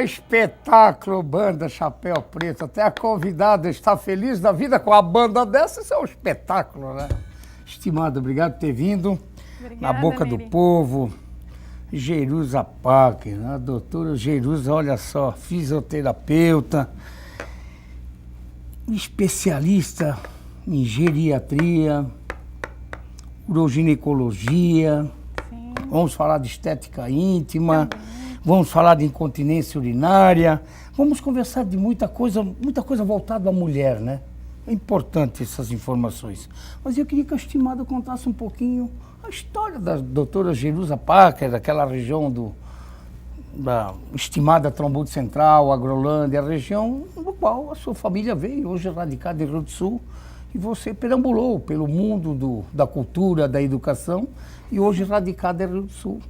espetáculo, banda Chapéu Preto. Até a convidada está feliz da vida com a banda dessa. Isso é um espetáculo, né? Estimado, obrigado por ter vindo. Obrigada, Na boca do povo. Jerusa Packer, a doutora Jerusa, olha só, fisioterapeuta, especialista em geriatria, uroginecologia. Sim. Vamos falar de estética íntima, vamos falar de incontinência urinária, vamos conversar de muita coisa voltada à mulher, né? É importante essas informações. Mas eu queria que a estimada contasse um pouquinho a história da doutora Jerusa Packer, daquela região da estimada Trombudo Central, Agrolândia, a região do qual a sua família veio, hoje radicada em Rio do Sul, e você perambulou pelo mundo da cultura, da educação, e hoje radicada em Rio do Sul,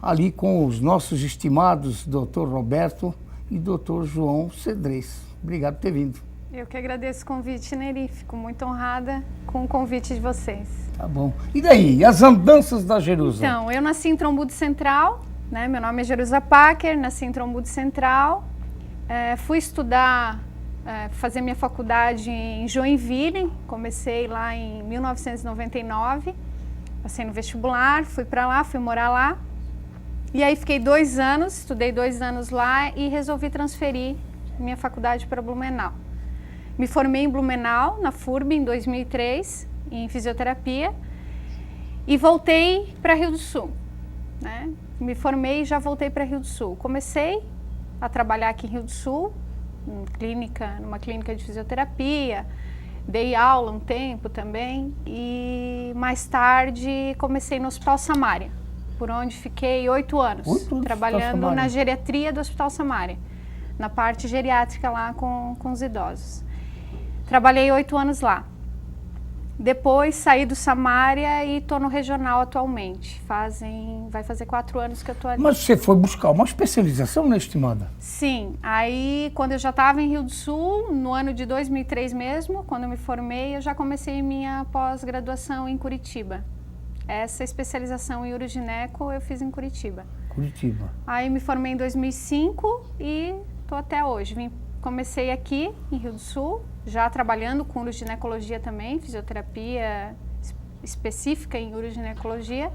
ali com os nossos estimados Dr. Roberto e Dr. João Cedrez. Obrigado por ter vindo. Eu que agradeço o convite, Neri. Fico muito honrada com o convite de vocês. Tá bom. E daí, as andanças da Jerusa? Então, eu nasci em Trombudo Central, né? Meu nome é Jerusa Packer, nasci em Trombudo Central. Fui estudar, fazer minha faculdade em Joinville. Comecei lá em 1999. Passei no vestibular, fui para lá, fui morar lá. E aí fiquei 2 anos, estudei 2 anos lá e resolvi transferir minha faculdade para Blumenau. Me formei em Blumenau, na FURB, em 2003, em fisioterapia, e voltei para Rio do Sul, né? Me formei e já voltei para Rio do Sul. Comecei a trabalhar aqui em Rio do Sul, numa clínica de fisioterapia, dei aula um tempo também, e mais tarde comecei no Hospital Samária, por onde fiquei 8 anos, trabalhando na geriatria do Hospital Samária, na parte geriátrica lá com os idosos. Trabalhei 8 anos lá. Depois saí do Samária e estou no regional atualmente. Vai fazer 4 anos que eu estou ali. Mas você foi buscar uma especialização, né, estimada? Sim. Aí, quando eu já estava em Rio do Sul, no ano de 2003 mesmo, quando eu me formei, eu já comecei minha pós-graduação em Curitiba. Essa especialização em urogineco eu fiz em Curitiba. Curitiba. Aí me formei em 2005 e estou até hoje. Comecei aqui em Rio do Sul, já trabalhando com uroginecologia também, fisioterapia específica em uroginecologia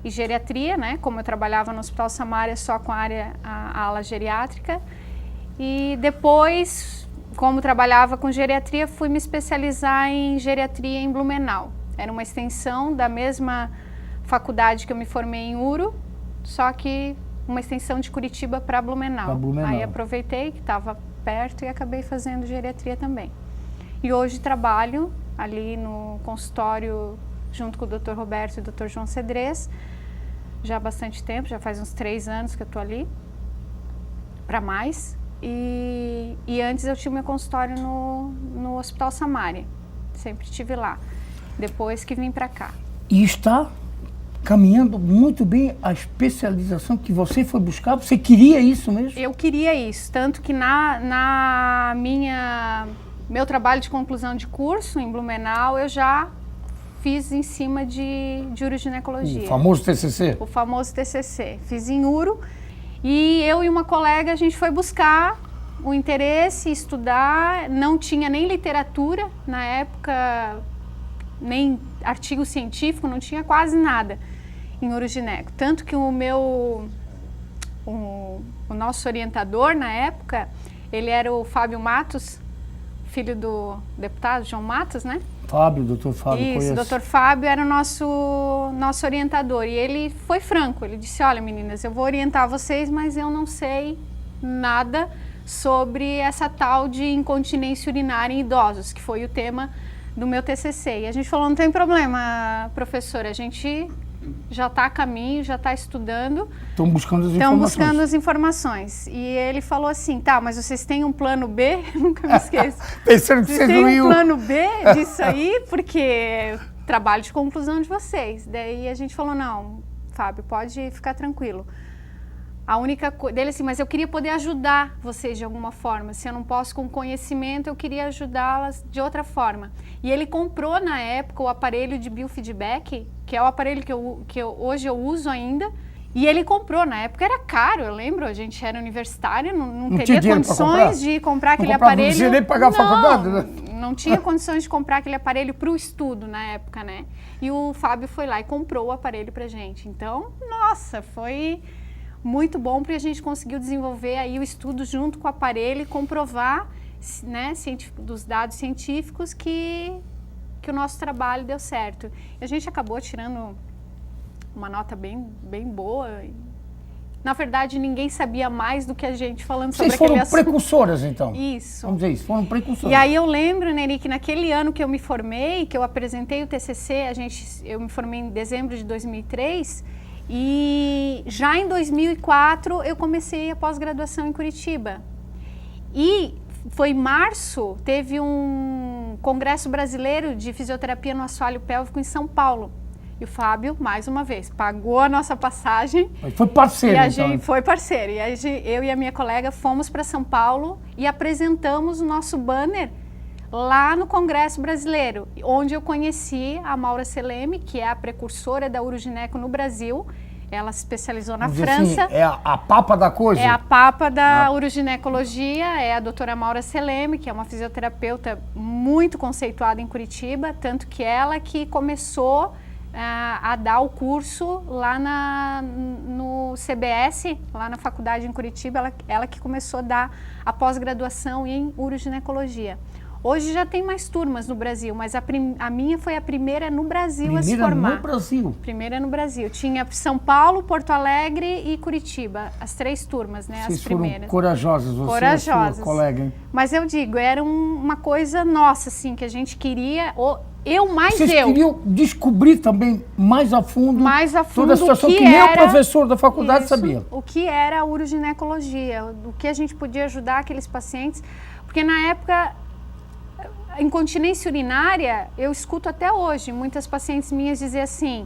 e geriatria, né? Como eu trabalhava no Hospital Samária só com a ala geriátrica. E depois, como trabalhava com geriatria, fui me especializar em geriatria em Blumenau. Era uma extensão da mesma faculdade que eu me formei em Uro, só que uma extensão de Curitiba para Blumenau. Aí aproveitei que estava perto e acabei fazendo geriatria também. E hoje trabalho ali no consultório junto com o Dr. Roberto e o Dr. João Cedrez, já há bastante tempo, já faz uns 3 anos que eu estou ali, para mais. E antes eu tinha meu consultório no Hospital Samária, sempre estive lá, depois que vim para cá. E está caminhando muito bem a especialização que você foi buscar? Você queria isso mesmo? Eu queria isso, tanto que meu trabalho de conclusão de curso em Blumenau, eu já fiz em cima de uroginecologia. O famoso TCC? O famoso TCC. Fiz em Uro e eu e uma colega, a gente foi buscar o interesse, estudar, não tinha nem literatura na época, nem artigo científico, não tinha quase nada em urogineco. Tanto que o nosso orientador na época, ele era o Fábio Matos, filho do deputado João Matos, né? Doutor Fábio, isso, conheço. doutor Fábio era o nosso orientador. E ele foi franco, ele disse, olha meninas, eu vou orientar vocês, mas eu não sei nada sobre essa tal de incontinência urinária em idosos, que foi o tema do meu TCC. E a gente falou, não tem problema, professora, a gente já está a caminho, já está estudando. Estão buscando as informações. E ele falou assim, tá, mas vocês têm um plano B? Nunca me esqueço. Pensando que vocês têm um plano B disso aí? Porque trabalho de conclusão de vocês. Daí a gente falou, não, Fábio, pode ficar tranquilo. A única coisa dele assim, mas eu queria poder ajudar vocês de alguma forma. Se eu não posso com conhecimento, eu queria ajudá-las de outra forma. E ele comprou na época o aparelho de biofeedback, que é o aparelho que hoje eu uso ainda. E ele comprou, na época era caro, eu lembro, a gente era universitário, não tinha teria comprar? condições de comprar aquele comprava, aparelho. Não tinha nem pagar a faculdade, né? Não tinha condições de comprar aquele aparelho para o estudo na época, né? E o Fábio foi lá e comprou o aparelho pra gente. Então, nossa, foi muito bom, porque a gente conseguiu desenvolver aí o estudo junto com o aparelho e comprovar, né, dos dados científicos que o nosso trabalho deu certo. E a gente acabou tirando uma nota bem boa. Na verdade, ninguém sabia mais do que a gente falando sobre aquele assunto. Vocês foram precursoras, então? Isso. Vamos dizer isso, foram precursoras. E aí eu lembro, Neri, que naquele ano que eu me formei, que eu apresentei o TCC, eu me formei em dezembro de 2003, e já em 2004 eu comecei a pós-graduação em Curitiba. E foi em março, teve um congresso brasileiro de fisioterapia no assoalho pélvico em São Paulo. E o Fábio, mais uma vez, pagou a nossa passagem. Foi parceiro, e então. Foi parceiro. E eu e a minha colega fomos para São Paulo e apresentamos o nosso banner lá no Congresso Brasileiro, onde eu conheci a Maura Seleme, que é a precursora da urogineco no Brasil. Ela se especializou na França. Assim, é a papa da coisa? É a papa da uroginecologia, é a doutora Maura Seleme, que é uma fisioterapeuta muito conceituada em Curitiba, tanto que ela que começou a dar o curso lá no CBS, lá na faculdade em Curitiba, ela que começou a dar a pós-graduação em uroginecologia. Hoje já tem mais turmas no Brasil, mas a minha foi a primeira no Brasil a se formar. Primeira no Brasil? Primeira no Brasil. Tinha São Paulo, Porto Alegre e Curitiba, as 3 turmas, né? Vocês as primeiras. Foram corajosas, você corajosas. E a sua colega, hein? Mas eu digo, era uma coisa nossa, assim, que a gente queria... Vocês queriam descobrir também mais a fundo toda a situação que nem o professor da faculdade sabia. O que era a uroginecologia, o que a gente podia ajudar aqueles pacientes, porque na época, incontinência urinária, eu escuto até hoje, muitas pacientes minhas dizer assim,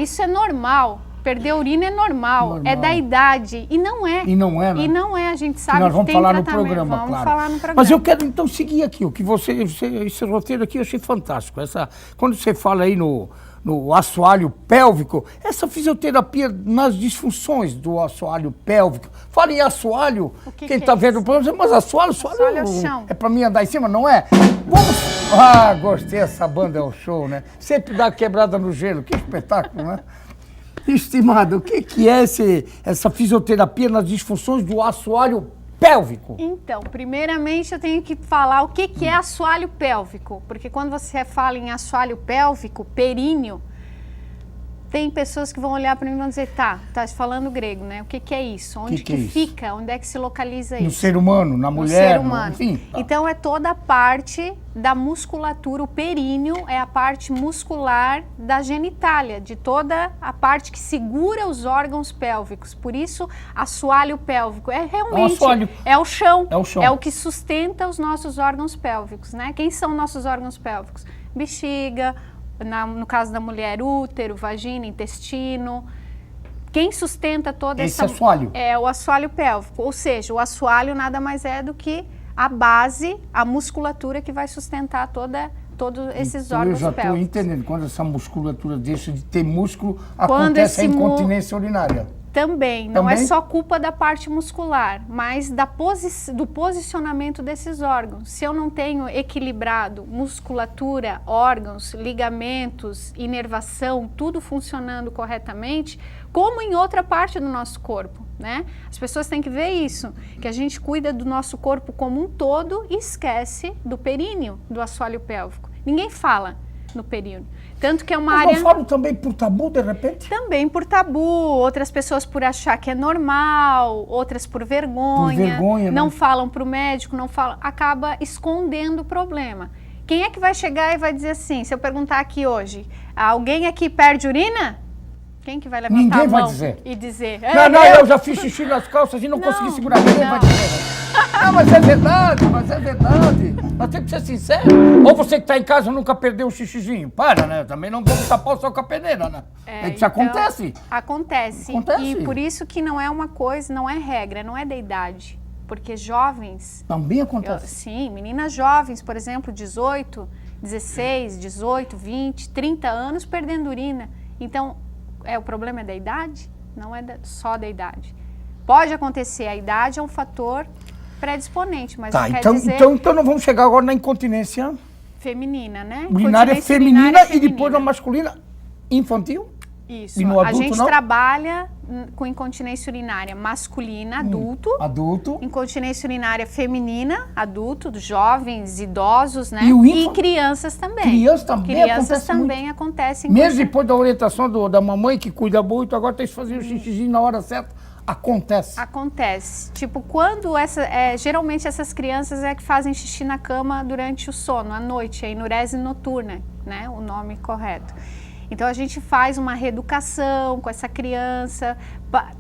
isso é normal. Perder urina é normal, é da idade. E não é. E não é, né? E não é, a gente sabe nós vamos que tem falar tratamento. No programa, vamos claro. falar no programa. Mas eu quero então seguir aqui, o que esse roteiro aqui eu achei fantástico. Quando você fala aí no assoalho pélvico, essa fisioterapia nas disfunções do assoalho pélvico. Fala em assoalho, quem está vendo o programa, mas assoalho é o chão. É para mim andar em cima, não é? Gostei, essa banda é o show, né? Sempre dá quebrada no gelo, que espetáculo, né? Estimado, o que é essa fisioterapia nas disfunções do assoalho pélvico? Então, primeiramente eu tenho que falar o que é assoalho pélvico, porque quando você fala em assoalho pélvico, períneo, tem pessoas que vão olhar para mim e vão dizer, tá falando grego, né? O que é isso? Onde que fica? Onde é que se localiza isso? No ser humano, na mulher, no ser humano. Enfim. Tá. Então é toda a parte da musculatura, o períneo é a parte muscular da genitália, de toda a parte que segura os órgãos pélvicos. Por isso, assoalho pélvico é realmente o chão, é o que sustenta os nossos órgãos pélvicos, né? Quem são nossos órgãos pélvicos? Bexiga, no caso da mulher, útero, vagina, intestino. Quem sustenta toda esse assoalho? É o assoalho pélvico, ou seja, o assoalho nada mais é do que a base, a musculatura que vai sustentar todos esses órgãos pélvicos. Eu já estou entendendo, quando essa musculatura deixa de ter músculo, acontece a incontinência urinária. Também, não é só culpa da parte muscular, mas do posicionamento desses órgãos. Se eu não tenho equilibrado musculatura, órgãos, ligamentos, inervação, tudo funcionando corretamente, como em outra parte do nosso corpo, né? As pessoas têm que ver isso, que a gente cuida do nosso corpo como um todo e esquece do períneo, do assoalho pélvico. Ninguém fala no períneo. Tanto que é uma área... Mas não falam também por tabu, de repente? Também por tabu, outras pessoas por achar que é normal, outras por vergonha. Por vergonha, não né? falam para o médico, não falam, acaba escondendo o problema. Quem é que vai chegar e vai dizer assim, se eu perguntar aqui hoje, alguém aqui perde urina? Quem que vai levantar Ninguém a mão vai dizer. E dizer... eu já fiz xixi nas calças e não consegui segurar. Ninguém vai dizer. Mas é verdade. Nós temos que ser sinceros. Ou você que está em casa nunca perdeu um xixizinho. Para, né? Também não vamos tapar o sol com a peneira, né? Isso acontece. Acontece. E por isso que não é uma coisa, não é regra, não é da idade. Porque jovens... Também acontece. Sim, meninas jovens, por exemplo, 18, 16, 18, 20, 30 anos perdendo urina. Então, o problema é da idade? não é só da idade. Pode acontecer, a idade é um fator predisponente, mas não quer dizer... Então nós vamos chegar agora na incontinência feminina, né? urinária feminina e depois a masculina infantil? Isso. E no adulto, a gente não? trabalha com incontinência urinária masculina, adulto. Adulto. Incontinência urinária feminina, adulto, jovens, idosos, né? E crianças também. Crianças também acontecem. Mesmo depois da orientação da mamãe que cuida muito, agora tem que fazer o xixizinho na hora certa. Acontece. Acontece. Tipo, quando geralmente essas crianças que fazem xixi na cama durante o sono, à noite, a enurese noturna, né? O nome correto. Então a gente faz uma reeducação com essa criança.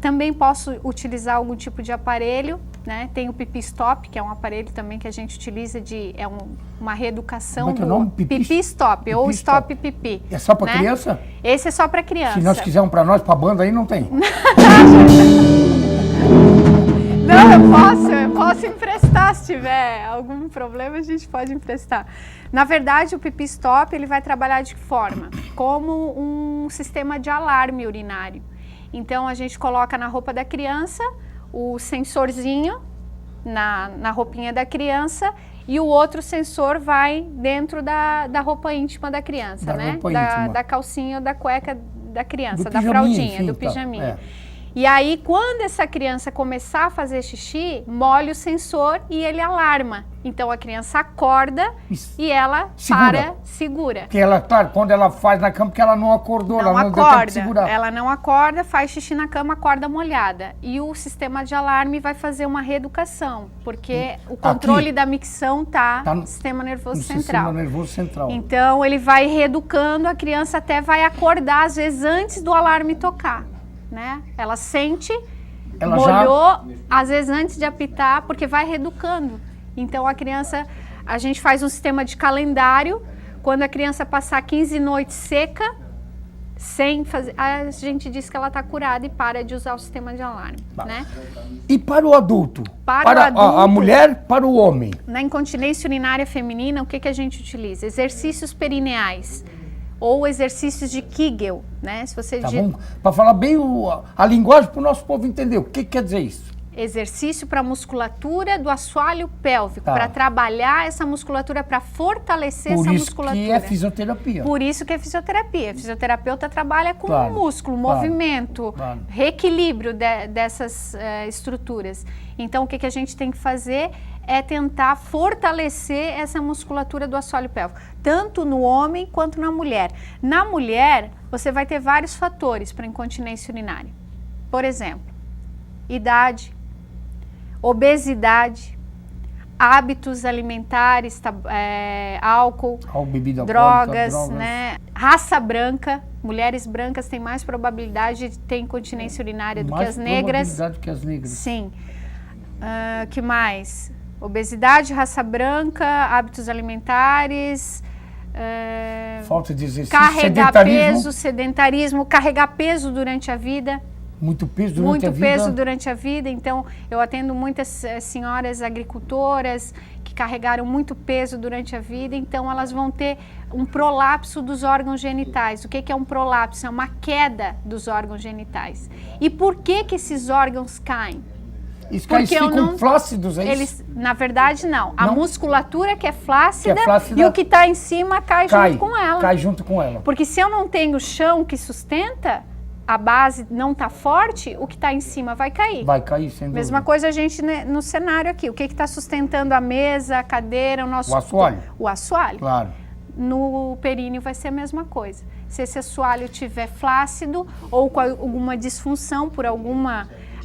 Também posso utilizar algum tipo de aparelho, né? Tem o Pipi Stop, que é um aparelho também que a gente utiliza uma reeducação. Como é que é o nome? Pipi Stop ou Stop Pipi. É só para criança? Esse é só para criança. Se nós quisermos para nós, para a banda aí, não tem. Não, eu posso emprestar se tiver algum problema, a gente pode emprestar. Na verdade, o Pipi Stop, ele vai trabalhar de que forma? Como um sistema de alarme urinário. Então, a gente coloca na roupa da criança o sensorzinho na roupinha da criança e o outro sensor vai dentro da roupa íntima da criança, né? Da calcinha ou da cueca da criança, da fraldinha, enfim, do pijaminha. E aí, quando essa criança começar a fazer xixi, molha o sensor e ele alarma. Então, a criança acorda e ela segura. Porque ela, claro, quando ela faz na cama, porque ela não acordou, ela não deu tempo de segurar. Ela não acorda, faz xixi na cama, acorda molhada. E o sistema de alarme vai fazer uma reeducação, porque o controle da micção tá no sistema nervoso central. Sistema nervoso central. Então, ele vai reeducando, a criança até vai acordar, às vezes, antes do alarme tocar. Né? Ela sente, molhou, às vezes antes de apitar, porque vai reeducando. Então a gente faz um sistema de calendário, quando a criança passar 15 noites seca, sem fazer, a gente diz que ela está curada e para de usar o sistema de alarme. Né? E para o adulto? Para o adulto, a mulher, para o homem? Na incontinência urinária feminina, o que a gente utiliza? Exercícios perineais. Ou exercícios de Kegel, né? Se você para falar bem a linguagem para o nosso povo entender, o que quer dizer isso? Exercício para a musculatura do assoalho pélvico, para trabalhar essa musculatura, para fortalecer essa musculatura. Por isso que é fisioterapia. Por isso que é fisioterapia. A fisioterapeuta trabalha com o músculo, movimento, reequilíbrio dessas estruturas. Então, o que a gente tem que fazer é tentar fortalecer essa musculatura do assoalho pélvico, tanto no homem quanto na mulher. Na mulher, você vai ter vários fatores para incontinência urinária. Por exemplo, idade, obesidade, hábitos alimentares, álcool, bebida drogas, né? Raça branca. Mulheres brancas têm mais probabilidade de ter incontinência urinária do que as negras. Mais probabilidade do que as negras. Sim. Que mais? Obesidade, raça branca, hábitos alimentares, falta de exercício, sedentarismo, carregar peso durante a vida. Muito peso durante a vida? Muito peso durante a vida. Então, eu atendo muitas senhoras agricultoras que carregaram muito peso durante a vida. Então, elas vão ter um prolapso dos órgãos genitais. O que é um prolapso? É uma queda dos órgãos genitais. E por que esses órgãos caem? Eles ficam flácidos, é isso? Na verdade, não. A musculatura que é flácida e o que está em cima cai junto com ela. Cai junto com ela. Porque se eu não tenho chão que sustenta, a base não está forte, o que está em cima vai cair. Vai cair, sem dúvida. Mesma coisa a gente, né, no cenário aqui. O que está sustentando a mesa, a cadeira, o assoalho. O assoalho. Claro. No períneo vai ser a mesma coisa. Se esse assoalho estiver flácido ou com alguma disfunção por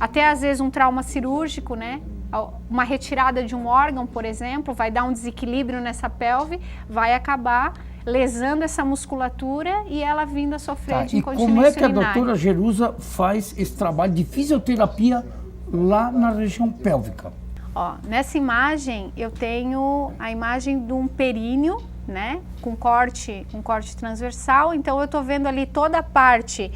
até às vezes um trauma cirúrgico, né? Uma retirada de um órgão, por exemplo, vai dar um desequilíbrio nessa pelve, vai acabar lesando essa musculatura e ela vindo a sofrer de incontinência urinária. E como é que a doutora Jerusa faz esse trabalho de fisioterapia lá na região pélvica? Nessa imagem eu tenho a imagem de um períneo, né? Com corte transversal, então eu estou vendo ali toda a parte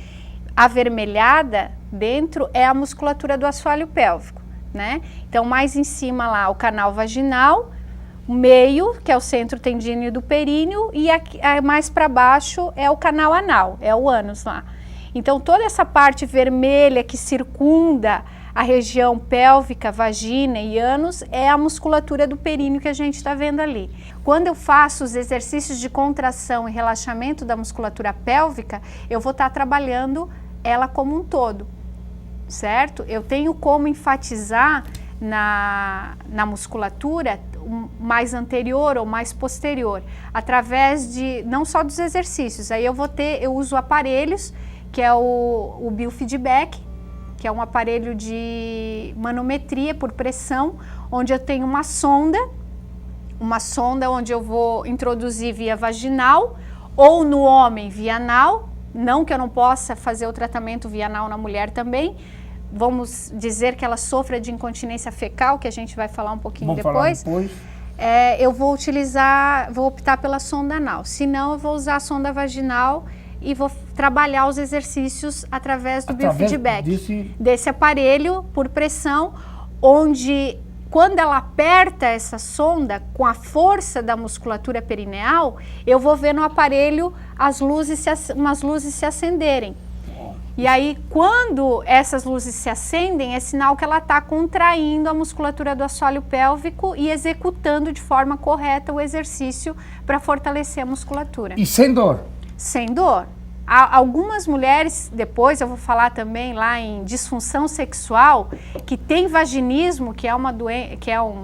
avermelhada dentro é a musculatura do assoalho pélvico, né? Então, mais em cima lá, o canal vaginal, o meio, que é o centro tendíneo do períneo, e aqui, mais para baixo é o canal anal, é o ânus lá. Então, toda essa parte vermelha que circunda a região pélvica, vagina e ânus é a musculatura do períneo que a gente está vendo ali. Quando eu faço os exercícios de contração e relaxamento da musculatura pélvica, eu vou estar trabalhando ela como um todo, certo? Eu tenho como enfatizar na musculatura mais anterior ou mais posterior, através de, não só dos exercícios, aí eu uso aparelhos, que é o biofeedback, que é um aparelho de manometria por pressão, onde eu tenho uma sonda onde eu vou introduzir via vaginal, ou no homem via anal, não que eu não possa fazer o tratamento via anal na mulher também. Vamos dizer que ela sofra de incontinência fecal, que a gente vai falar um pouquinho depois. Eu vou optar pela sonda anal. Se não, eu vou usar a sonda vaginal e vou trabalhar os exercícios através do biofeedback, desse aparelho por pressão, onde quando ela aperta essa sonda com a força da musculatura perineal, eu vou ver no aparelho umas luzes se acenderem. E aí, quando essas luzes se acendem, é sinal que ela está contraindo a musculatura do assoalho pélvico e executando de forma correta o exercício para fortalecer a musculatura. E sem dor? Sem dor. Algumas mulheres, depois eu vou falar também lá em disfunção sexual, que tem vaginismo, que é uma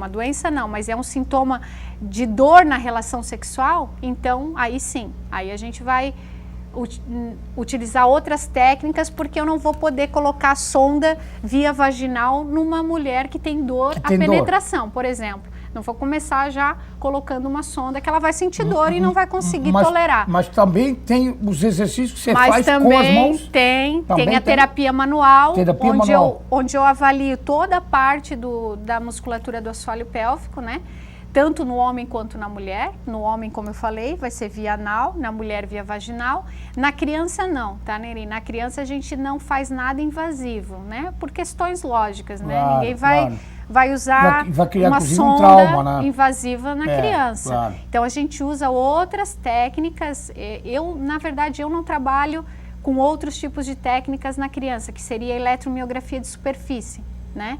doença não, mas é um sintoma de dor na relação sexual, então aí sim, aí a gente vai utilizar outras técnicas, porque eu não vou poder colocar sonda via vaginal numa mulher que tem dor à penetração, por exemplo. Não vou começar já colocando uma sonda que ela vai sentir dor e não vai conseguir tolerar. Mas também tem os exercícios que você faz com as mãos? Tem a terapia manual, onde eu avalio toda a parte da musculatura do assoalho pélvico, né? Tanto no homem quanto na mulher. No homem, como eu falei, vai ser via anal, na mulher via vaginal. Na criança não, tá, Neri? Na criança a gente não faz nada invasivo, né? Por questões lógicas, né? Claro, ninguém vai usar uma sonda invasiva na criança. Claro. Então a gente usa outras técnicas. Na verdade, eu não trabalho com outros tipos de técnicas na criança, que seria a eletromiografia de superfície, né?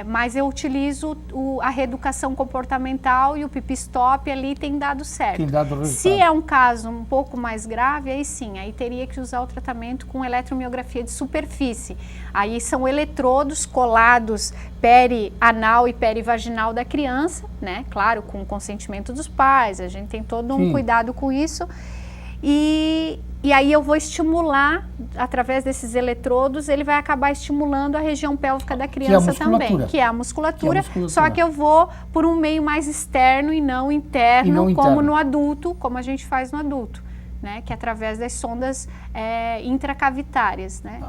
Mas eu utilizo a reeducação comportamental e o pipistop ali tem dado certo. Tem dado resultado. Se é um caso um pouco mais grave, aí sim, aí teria que usar o tratamento com eletromiografia de superfície. Aí são eletrodos colados peri-anal e perivaginal da criança, né? Claro, com o consentimento dos pais, a gente tem todo um cuidado com isso. E aí eu vou estimular, através desses eletrodos, ele vai acabar estimulando a região pélvica da criança também, que é a musculatura, só que eu vou por um meio mais externo e não interno, como no adulto, como a gente faz no adulto, né? Que é através das sondas intracavitárias, né?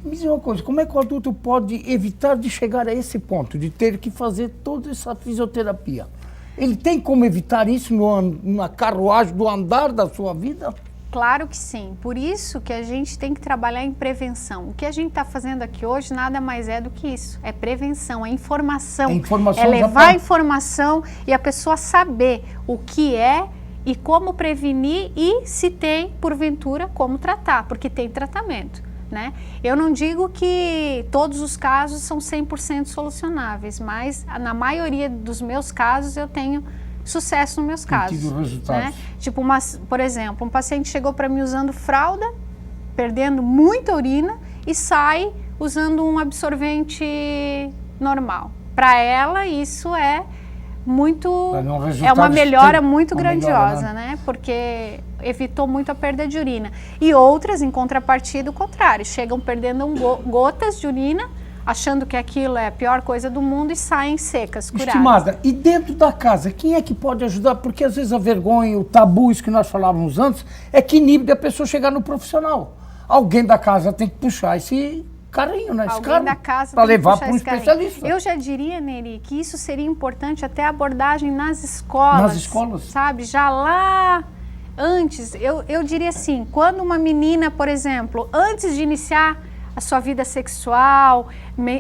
Me diz uma coisa, como é que o adulto pode evitar de chegar a esse ponto, de ter que fazer toda essa fisioterapia? Ele tem como evitar isso na carruagem do andar da sua vida? Claro que sim, por isso que a gente tem que trabalhar em prevenção. O que a gente está fazendo aqui hoje nada mais é do que isso, é prevenção, é informação, é levar a informação e a pessoa saber o que é e como prevenir e se tem, porventura, como tratar, porque tem tratamento, né? Eu não digo que todos os casos são 100% solucionáveis, mas na maioria dos meus casos eu tenho sucesso nos meus casos, né? Tipo, por exemplo, um paciente chegou para mim usando fralda, perdendo muita urina e sai usando um absorvente normal. Para ela isso é uma melhora muito grandiosa, né? Porque evitou muito a perda de urina. E outras, em contrapartida, o contrário, chegam perdendo gotas de urina, achando que aquilo é a pior coisa do mundo e saem secas, curadas. Estimada, e dentro da casa, quem é que pode ajudar? Porque às vezes a vergonha, o tabu, isso que nós falávamos antes, é que inibe a pessoa chegar no profissional. Alguém da casa tem que puxar esse carrinho, né? Alguém da casa para levar para um especialista. Eu já diria, Neri, que isso seria importante até a abordagem nas escolas. Nas escolas? Sabe, já lá antes, eu diria assim, quando uma menina, por exemplo, antes de iniciar a sua vida sexual,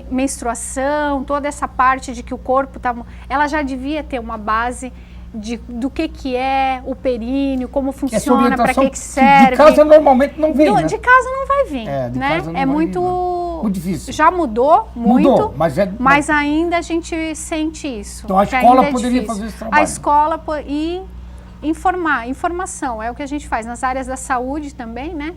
menstruação, toda essa parte de que o corpo ela já devia ter uma base do que é o períneo, como Essa funciona, para orientação que serve. de casa normalmente não vem, né? De casa não vai vir, É, de né? casa não É vai muito... vir, não. Muito difícil. Já mudou muito, Mudou, mas ainda a gente sente isso. Então a que escola ainda é poderia difícil. fazer esse trabalho. A escola e informação, é o que a gente faz nas áreas da saúde também, né?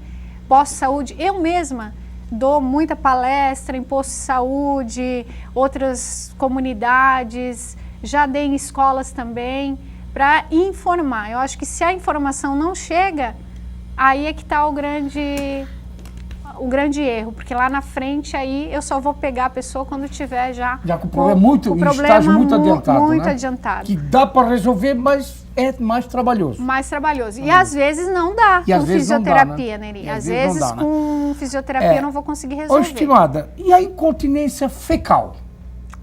Pós-saúde, eu mesma dou muita palestra em posto de saúde, outras comunidades, já dei em escolas também, para informar. Eu acho que se a informação não chega, aí é que está o grande erro, porque lá na frente aí eu só vou pegar a pessoa quando tiver já com o problema estágio muito adiantado, muito né? adiantado. Que dá para resolver, mas é mais trabalhoso. Mais trabalhoso. E às vezes não dá com fisioterapia, Neri. Às vezes com fisioterapia eu não vou conseguir resolver. Ô, estimada, e a incontinência fecal?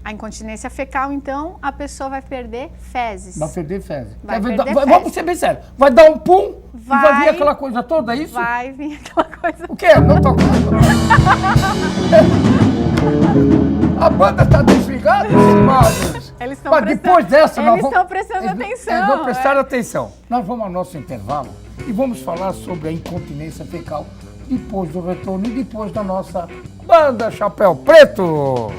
A incontinência fecal, então, a pessoa vai perder fezes. Vai perder fezes. Fezes. Vamos ser bem sérios. Vai dar um pum e vai vir aquela coisa toda, é isso? Vai vir aquela coisa. O quê? Não tô... A banda está desligada, estimados? Eles estão Mas depois dessa... Eles estão prestando atenção. Eles vão prestar atenção. Nós vamos ao nosso intervalo e vamos falar sobre a incontinência fecal depois do retorno e depois da nossa Banda Chapéu Preto.